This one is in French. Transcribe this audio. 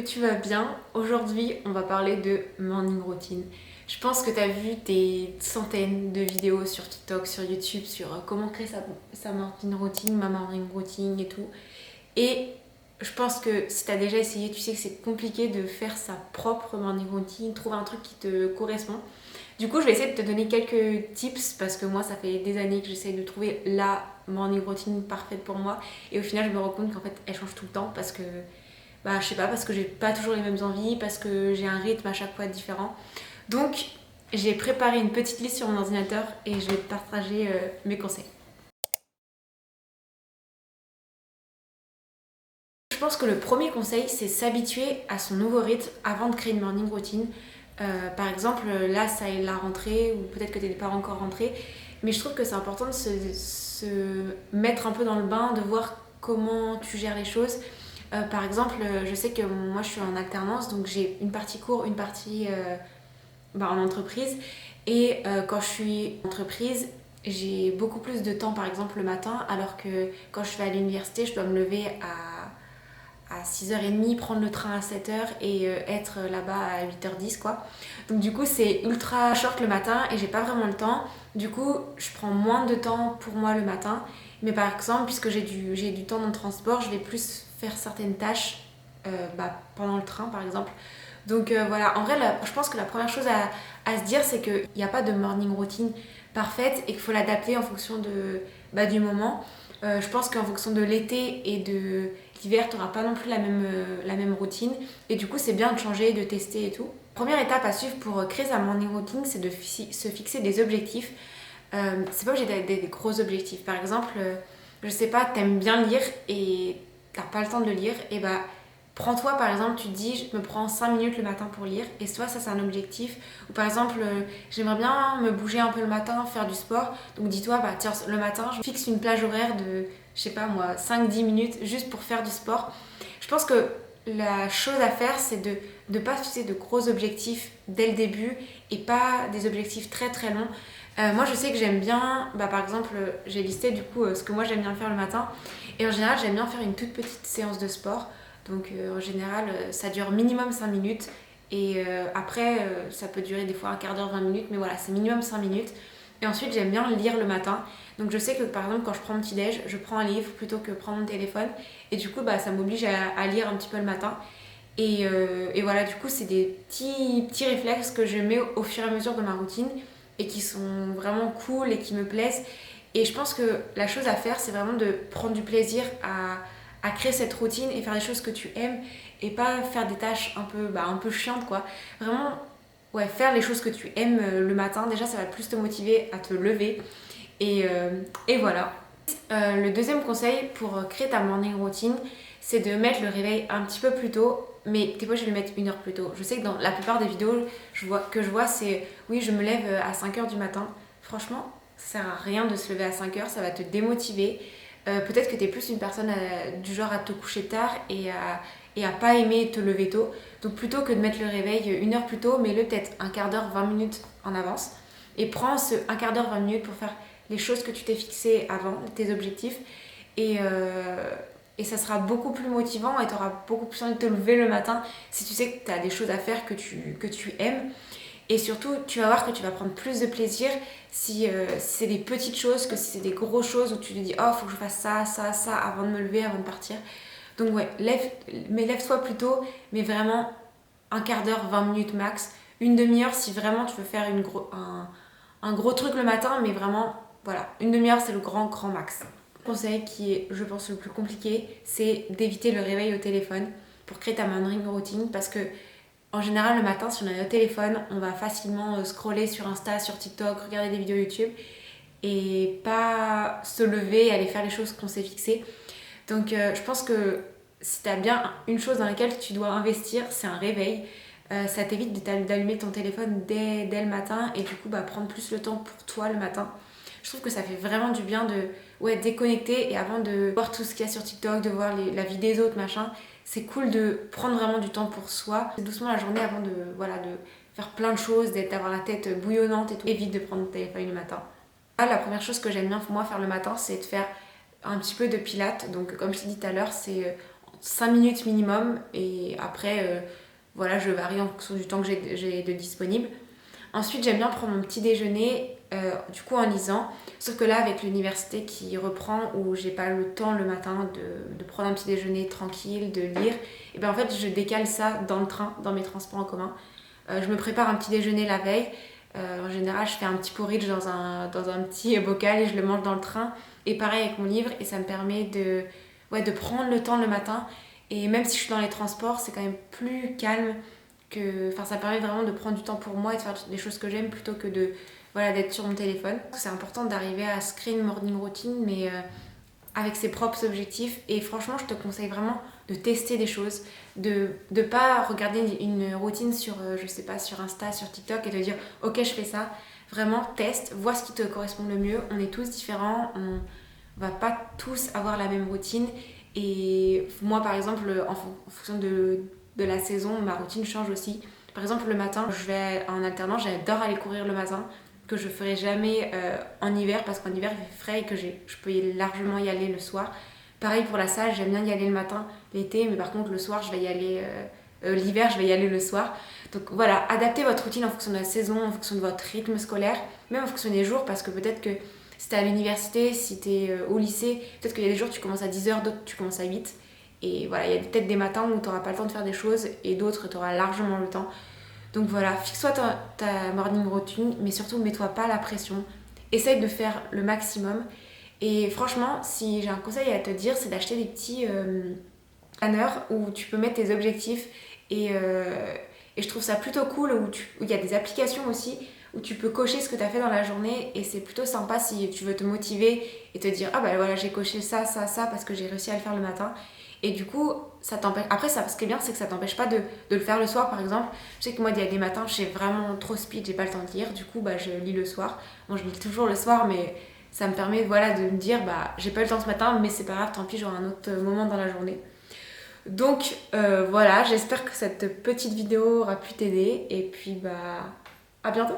tu vas bien. Aujourd'hui, on va parler de morning routine. Je pense que tu as vu des centaines de vidéos sur TikTok, sur YouTube, sur comment créer sa morning routine, ma morning routine et tout. Et je pense que si tu as déjà essayé, tu sais que c'est compliqué de faire sa propre morning routine, trouver un truc qui te correspond. Du coup, je vais essayer de te donner quelques tips parce que moi, ça fait des années que j'essaye de trouver la morning routine parfaite pour moi. Et au final, je me rends compte qu'en fait, elle change tout le temps parce que je sais pas, parce que j'ai pas toujours les mêmes envies, parce que j'ai un rythme à chaque fois différent. Donc, j'ai préparé une petite liste sur mon ordinateur et je vais te partager mes conseils. Je pense que le premier conseil, c'est s'habituer à son nouveau rythme avant de créer une morning routine. Par exemple, là, ça est la rentrée, ou peut-être que tu n'es pas encore rentrée, mais je trouve que c'est important de se mettre un peu dans le bain, de voir comment tu gères les choses. Par exemple, je sais que moi je suis en alternance, donc j'ai une partie cours, une partie en entreprise. Et quand je suis en entreprise, j'ai beaucoup plus de temps par exemple le matin, alors que quand je vais à l'université, je dois me lever à 6h30, prendre le train à 7h et être là-bas à 8h10 quoi. Donc du coup c'est ultra short le matin et j'ai pas vraiment le temps. Du coup je prends moins de temps pour moi le matin. Mais par exemple, puisque j'ai du temps dans le transport, je vais plus faire certaines tâches pendant le train par exemple. Donc voilà, en vrai je pense que la première chose à se dire c'est qu'il n'y a pas de morning routine parfaite et qu'il faut l'adapter en fonction du moment. Je pense qu'en fonction de l'été et de l'hiver, tu n'auras pas non plus la même routine. Et du coup, c'est bien de changer, de tester et tout. Première étape à suivre pour créer sa morning routine, c'est de se fixer des objectifs. C'est pas obligé d'être des gros objectifs. Par exemple, je sais pas, t'aimes bien lire et t'as pas le temps de le lire, et bah prends-toi par exemple, tu te dis je me prends 5 minutes le matin pour lire, et soit ça c'est un objectif, ou par exemple j'aimerais bien me bouger un peu le matin, faire du sport, donc dis-toi bah tiens le matin je fixe une plage horaire de je sais pas moi 5-10 minutes juste pour faire du sport. Je pense que la chose à faire c'est de ne pas fixer de gros objectifs dès le début et pas des objectifs très très longs. Moi je sais que j'aime bien, par exemple j'ai listé du coup ce que moi j'aime bien faire le matin, et en général j'aime bien faire une toute petite séance de sport. Donc en général ça dure minimum 5 minutes, et après ça peut durer des fois un quart d'heure, 20 minutes, mais voilà c'est minimum 5 minutes. Et ensuite j'aime bien lire le matin, donc je sais que par exemple quand je prends mon petit déj, je prends un livre plutôt que prendre mon téléphone, et du coup ça m'oblige à lire un petit peu le matin. Et voilà, du coup, c'est des petits réflexes que je mets au fur et à mesure de ma routine et qui sont vraiment cool et qui me plaisent. Et je pense que la chose à faire, c'est vraiment de prendre du plaisir à créer cette routine et faire des choses que tu aimes, et pas faire des tâches un peu chiantes, quoi. Vraiment, ouais, faire les choses que tu aimes le matin. Déjà, ça va plus te motiver à te lever. Et voilà. Le deuxième conseil pour créer ta morning routine, c'est de mettre le réveil un petit peu plus tôt, mais des fois je vais le mettre 1 heure plus tôt. Je sais que dans la plupart des vidéos que je vois, c'est oui, je me lève à 5h du matin. Franchement, ça sert à rien de se lever à 5h, ça va te démotiver. Peut-être que tu es plus une personne du genre à te coucher tard et à pas aimer te lever tôt. Donc plutôt que de mettre le réveil 1 heure plus tôt, mets-le peut-être un quart d'heure, 20 minutes en avance. Et prends ce un quart d'heure, 20 minutes pour faire les choses que tu t'es fixées avant, tes objectifs. Et, euh, et ça sera beaucoup plus motivant et tu auras beaucoup plus envie de te lever le matin si tu sais que tu as des choses à faire que tu aimes. Et surtout, tu vas voir que tu vas prendre plus de plaisir si c'est des petites choses que si c'est des grosses choses où tu te dis oh, faut que je fasse ça, ça, ça avant de me lever, avant de partir. Donc ouais, lève-toi plus tôt, mais vraiment un quart d'heure, 20 minutes max, une demi-heure si vraiment tu veux faire un gros truc le matin, mais vraiment, voilà, une demi-heure c'est le grand max. Le conseil qui est, je pense, le plus compliqué, c'est d'éviter le réveil au téléphone pour créer ta morning routine, parce que en général le matin si on est au téléphone, on va facilement scroller sur Insta, sur TikTok, regarder des vidéos YouTube et pas se lever et aller faire les choses qu'on s'est fixées. Donc je pense que si tu as bien une chose dans laquelle tu dois investir, c'est un réveil. Ça t'évite d'allumer ton téléphone dès le matin, et du coup prendre plus le temps pour toi le matin. Je trouve que ça fait vraiment du bien de déconnecter, et avant de voir tout ce qu'il y a sur TikTok, de voir la vie des autres, machin, c'est cool de prendre vraiment du temps pour soi. C'est doucement la journée avant de faire plein de choses, d'avoir la tête bouillonnante et tout. Évite de prendre ton téléphone le matin. La première chose que j'aime bien moi faire le matin, c'est de faire un petit peu de pilates. Donc comme je t'ai dit tout à l'heure, c'est 5 minutes minimum et après voilà, je varie en fonction du temps que j'ai de disponible. Ensuite, j'aime bien prendre mon petit déjeuner du coup en lisant. Sauf que là, avec l'université qui reprend, où j'ai pas le temps le matin de prendre un petit déjeuner tranquille, de lire, et bien en fait, je décale ça dans le train, dans mes transports en commun. Je me prépare un petit déjeuner la veille. En général, je fais un petit porridge dans un petit bocal et je le mange dans le train. Et pareil avec mon livre, et ça me permet de prendre le temps le matin. Et même si je suis dans les transports, c'est quand même plus calme. Enfin, ça permet vraiment de prendre du temps pour moi et de faire des choses que j'aime plutôt que d'être sur mon téléphone. C'est important d'arriver à se créer une morning routine, mais avec ses propres objectifs. Et franchement, je te conseille vraiment de tester des choses, de pas regarder une routine sur, je sais pas, sur Insta, sur TikTok et te dire ok, je fais ça. Vraiment, teste, vois ce qui te correspond le mieux. On est tous différents, on va pas tous avoir la même routine. Et moi, par exemple, en fonction de la saison, ma routine change aussi. Par exemple, le matin, je vais en alternance, j'adore aller courir le matin, que je ferai jamais en hiver parce qu'en hiver il fait frais et que je peux largement y aller le soir. Pareil pour la salle, j'aime bien y aller le matin l'été, mais par contre le soir je vais y aller, l'hiver je vais y aller le soir. Donc voilà, adaptez votre routine en fonction de la saison, en fonction de votre rythme scolaire, même en fonction des jours, parce que peut-être que si t'es à l'université, si t'es au lycée, peut-être qu'il y a des jours tu commences à 10h, d'autres tu commences à 8. Et voilà, il y a peut-être des matins où t'auras pas le temps de faire des choses et d'autres t'auras largement le temps. Donc voilà, fixe-toi ta morning routine, mais surtout mets-toi pas la pression. Essaye de faire le maximum. Et franchement, si j'ai un conseil à te dire, c'est d'acheter des petits planners où tu peux mettre tes objectifs. Et je trouve ça plutôt cool, où il y a des applications aussi, où tu peux cocher ce que tu as fait dans la journée. Et c'est plutôt sympa si tu veux te motiver et te dire ah bah voilà, j'ai coché ça, ça, ça, parce que j'ai réussi à le faire le matin. Et du coup, ça t'empêche. Après, ce qui est bien, c'est que ça t'empêche pas de le faire le soir, par exemple. Je sais que moi, il y a des matins, je suis vraiment trop speed, j'ai pas le temps de lire. Du coup, bah, je lis le soir. Bon, je lis toujours le soir, mais ça me permet voilà, de me dire bah, j'ai pas eu le temps ce matin, mais c'est pas grave, tant pis, j'aurai un autre moment dans la journée. Donc voilà, j'espère que cette petite vidéo aura pu t'aider. Et puis, bah, à bientôt!